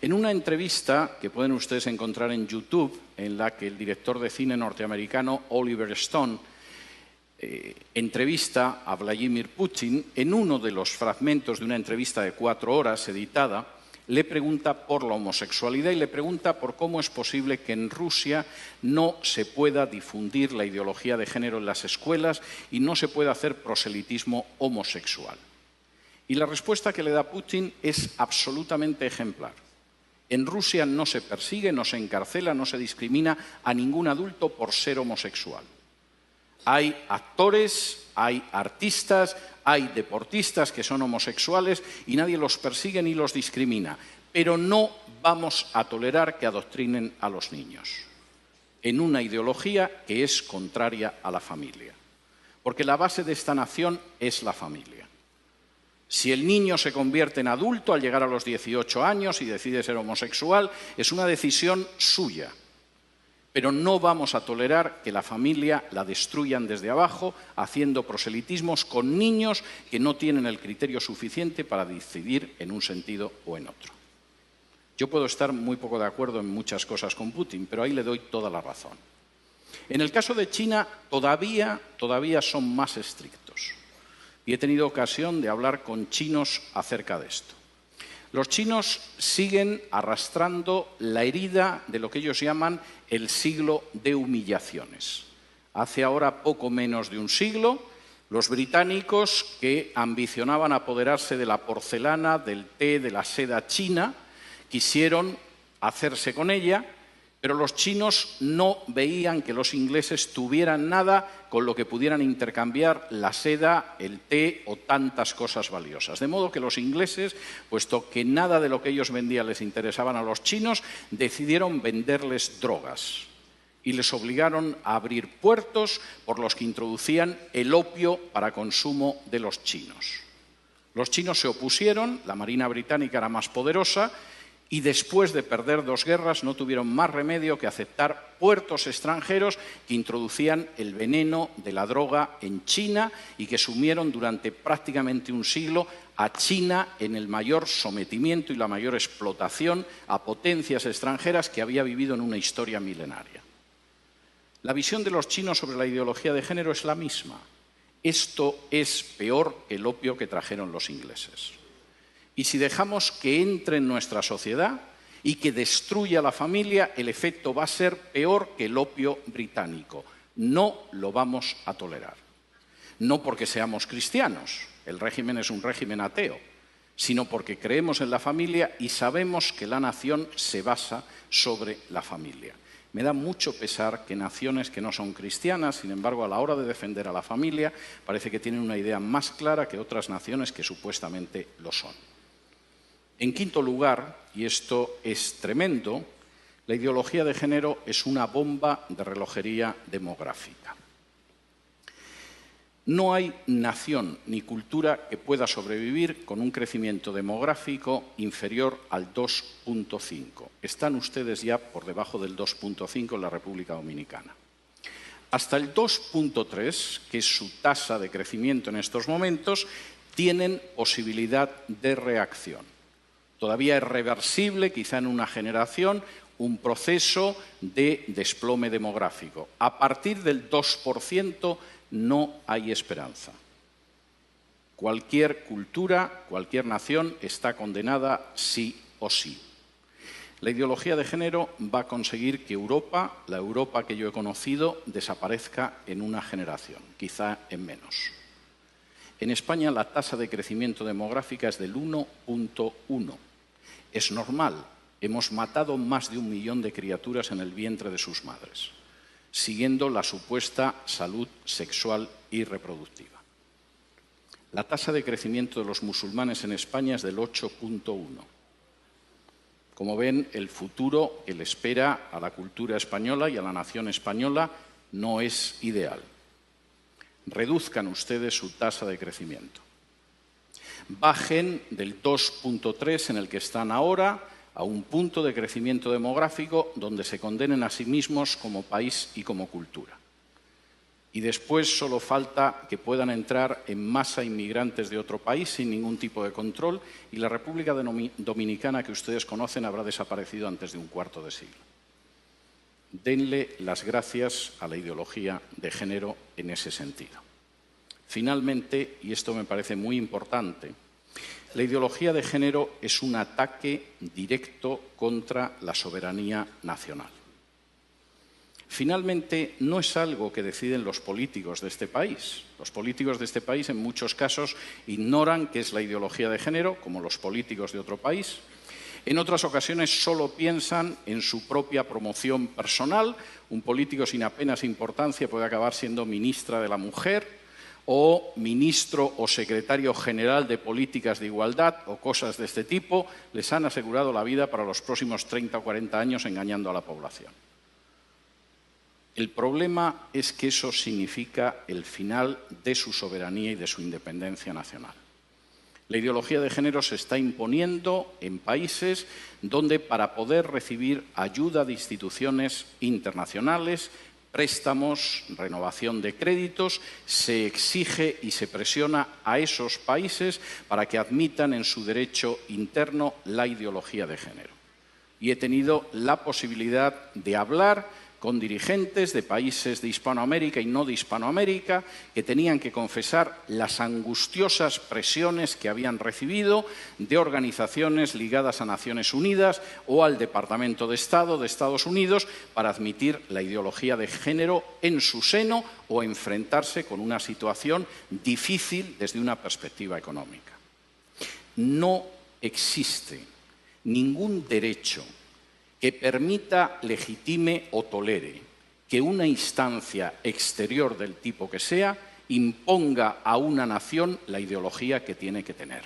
En una entrevista que pueden ustedes encontrar en YouTube, en la que el director de cine norteamericano Oliver Stone entrevista a Vladimir Putin, en uno de los fragmentos de una entrevista de 4 horas editada, le pregunta por la homosexualidad y le pregunta por cómo es posible que en Rusia no se pueda difundir la ideología de género en las escuelas y no se pueda hacer proselitismo homosexual. Y la respuesta que le da Putin es absolutamente ejemplar. En Rusia no se persigue, no se encarcela, no se discrimina a ningún adulto por ser homosexual. Hay actores, hay artistas, hay deportistas que son homosexuales y nadie los persigue ni los discrimina. Pero no vamos a tolerar que adoctrinen a los niños en una ideología que es contraria a la familia. Porque la base de esta nación es la familia. Si el niño se convierte en adulto al llegar a los 18 años y decide ser homosexual, es una decisión suya. Pero no vamos a tolerar que la familia la destruyan desde abajo, haciendo proselitismos con niños que no tienen el criterio suficiente para decidir en un sentido o en otro. Yo puedo estar muy poco de acuerdo en muchas cosas con Putin, pero ahí le doy toda la razón. En el caso de China, todavía son más estrictos. Y he tenido ocasión de hablar con chinos acerca de esto. Los chinos siguen arrastrando la herida de lo que ellos llaman el siglo de humillaciones. Hace ahora poco menos de un siglo, los británicos que ambicionaban apoderarse de la porcelana, del té, de la seda china, quisieron hacerse con ella, pero los chinos no veían que los ingleses tuvieran nada con lo que pudieran intercambiar la seda, el té o tantas cosas valiosas. De modo que los ingleses, puesto que nada de lo que ellos vendían les interesaban a los chinos, decidieron venderles drogas y les obligaron a abrir puertos por los que introducían el opio para consumo de los chinos. Los chinos se opusieron, la Marina británica era más poderosa, y después de perder 2 guerras no tuvieron más remedio que aceptar puertos extranjeros que introducían el veneno de la droga en China y que sumieron durante prácticamente un siglo a China en el mayor sometimiento y la mayor explotación a potencias extranjeras que había vivido en una historia milenaria. La visión de los chinos sobre la ideología de género es la misma. Esto es peor que el opio que trajeron los ingleses. Y si dejamos que entre en nuestra sociedad y que destruya la familia, el efecto va a ser peor que el opio británico. No lo vamos a tolerar. No porque seamos cristianos, el régimen es un régimen ateo, sino porque creemos en la familia y sabemos que la nación se basa sobre la familia. Me da mucho pesar que naciones que no son cristianas, sin embargo, a la hora de defender a la familia, parece que tienen una idea más clara que otras naciones que supuestamente lo son. En quinto lugar, y esto es tremendo, la ideología de género es una bomba de relojería demográfica. No hay nación ni cultura que pueda sobrevivir con un crecimiento demográfico inferior al 2,5. Están ustedes ya por debajo del 2,5 en la República Dominicana. Hasta el 2,3, que es su tasa de crecimiento en estos momentos, tienen posibilidad de reacción. Todavía es reversible, quizá en una generación, un proceso de desplome demográfico. A partir del 2% no hay esperanza. Cualquier cultura, cualquier nación está condenada sí o sí. La ideología de género va a conseguir que Europa, la Europa que yo he conocido, desaparezca en una generación, quizá en menos. En España la tasa de crecimiento demográfica es del 1,1. Es normal, hemos matado más de 1 millón de criaturas en el vientre de sus madres, siguiendo la supuesta salud sexual y reproductiva. La tasa de crecimiento de los musulmanes en España es del 8,1. Como ven, el futuro que le espera a la cultura española y a la nación española no es ideal. Reduzcan ustedes su tasa de crecimiento. Bajen del 2,3 en el que están ahora a un punto de crecimiento demográfico donde se condenen a sí mismos como país y como cultura. y después solo falta que puedan entrar en masa inmigrantes de otro país sin ningún tipo de control y la República Dominicana que ustedes conocen habrá desaparecido antes de un cuarto de siglo. Denle las gracias a la ideología de género en ese sentido. Finalmente, y esto me parece muy importante, la ideología de género es un ataque directo contra la soberanía nacional. Finalmente, no es algo que deciden los políticos de este país. Los políticos de este país, en muchos casos, ignoran qué es la ideología de género, como los políticos de otro país. En otras ocasiones solo piensan en su propia promoción personal. Un político sin apenas importancia puede acabar siendo ministra de la Mujer o ministro o secretario general de políticas de igualdad o cosas de este tipo. Les han asegurado la vida para los próximos 30 o 40 años engañando a la población. El problema es que eso significa el final de su soberanía y de su independencia nacional. La ideología de género se está imponiendo en países donde para poder recibir ayuda de instituciones internacionales, préstamos, renovación de créditos, se exige y se presiona a esos países para que admitan en su derecho interno la ideología de género. Y he tenido la posibilidad de hablar con dirigentes de países de Hispanoamérica y no de Hispanoamérica que tenían que confesar las angustiosas presiones que habían recibido de organizaciones ligadas a Naciones Unidas o al Departamento de Estado de Estados Unidos para admitir la ideología de género en su seno o enfrentarse con una situación difícil desde una perspectiva económica. No existe ningún derecho que permita, legitime o tolere que una instancia exterior del tipo que sea imponga a una nación la ideología que tiene que tener.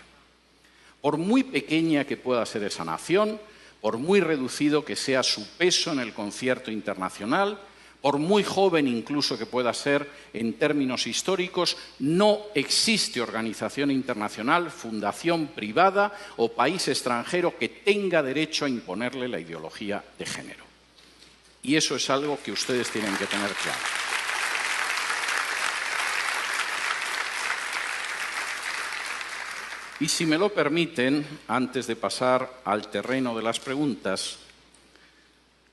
Por muy pequeña que pueda ser esa nación, por muy reducido que sea su peso en el concierto internacional, por muy joven incluso que pueda ser en términos históricos, no existe organización internacional, fundación privada o país extranjero que tenga derecho a imponerle la ideología de género. Y eso es algo que ustedes tienen que tener claro. Y si me lo permiten, antes de pasar al terreno de las preguntas,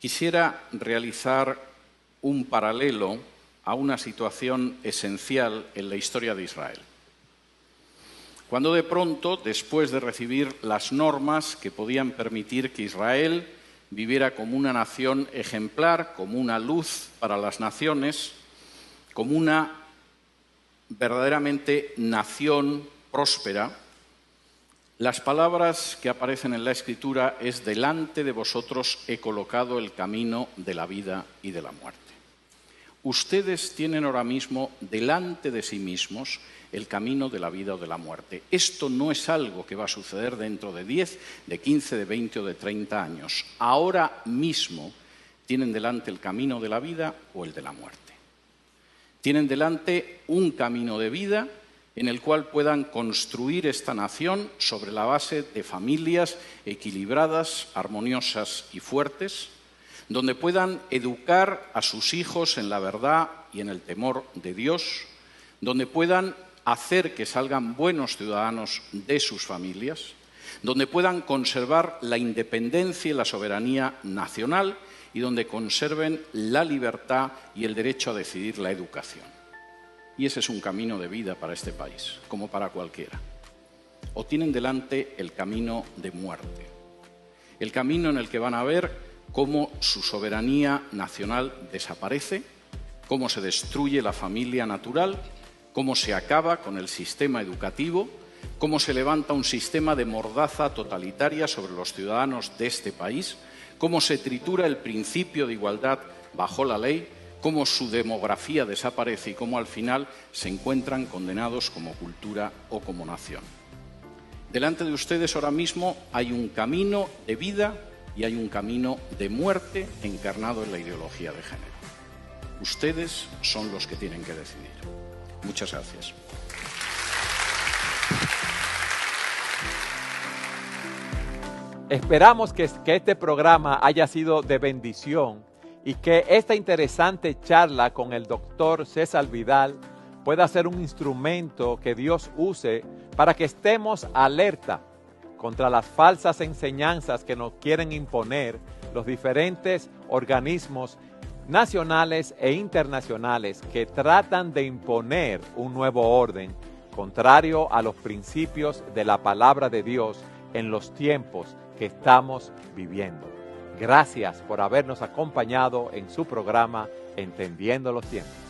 quisiera realizar un paralelo a una situación esencial en la historia de Israel. Cuando de pronto, después de recibir las normas que podían permitir que Israel viviera como una nación ejemplar, como una luz para las naciones, como una verdaderamente nación próspera, las palabras que aparecen en la Escritura es: delante de vosotros he colocado el camino de la vida y de la muerte. Ustedes tienen ahora mismo delante de sí mismos el camino de la vida o de la muerte. Esto no es algo que va a suceder dentro de 10, de 15, de 20 o de 30 años. Ahora mismo tienen delante el camino de la vida o el de la muerte. Tienen delante un camino de vida en el cual puedan construir esta nación sobre la base de familias equilibradas, armoniosas y fuertes, donde puedan educar a sus hijos en la verdad y en el temor de Dios, donde puedan hacer que salgan buenos ciudadanos de sus familias, donde puedan conservar la independencia y la soberanía nacional y donde conserven la libertad y el derecho a decidir la educación. Y ese es un camino de vida para este país, como para cualquiera. O tienen delante el camino de muerte, el camino en el que van a ver cómo su soberanía nacional desaparece, cómo se destruye la familia natural, cómo se acaba con el sistema educativo, cómo se levanta un sistema de mordaza totalitaria sobre los ciudadanos de este país, cómo se tritura el principio de igualdad bajo la ley, cómo su demografía desaparece y cómo al final se encuentran condenados como cultura o como nación. Delante de ustedes ahora mismo hay un camino de vida y hay un camino de muerte encarnado en la ideología de género. Ustedes son los que tienen que decidir. Muchas gracias. Esperamos que este programa haya sido de bendición y que esta interesante charla con el doctor César Vidal pueda ser un instrumento que Dios use para que estemos alerta contra las falsas enseñanzas que nos quieren imponer los diferentes organismos nacionales e internacionales que tratan de imponer un nuevo orden contrario a los principios de la palabra de Dios en los tiempos que estamos viviendo. Gracias por habernos acompañado en su programa Entendiendo los Tiempos.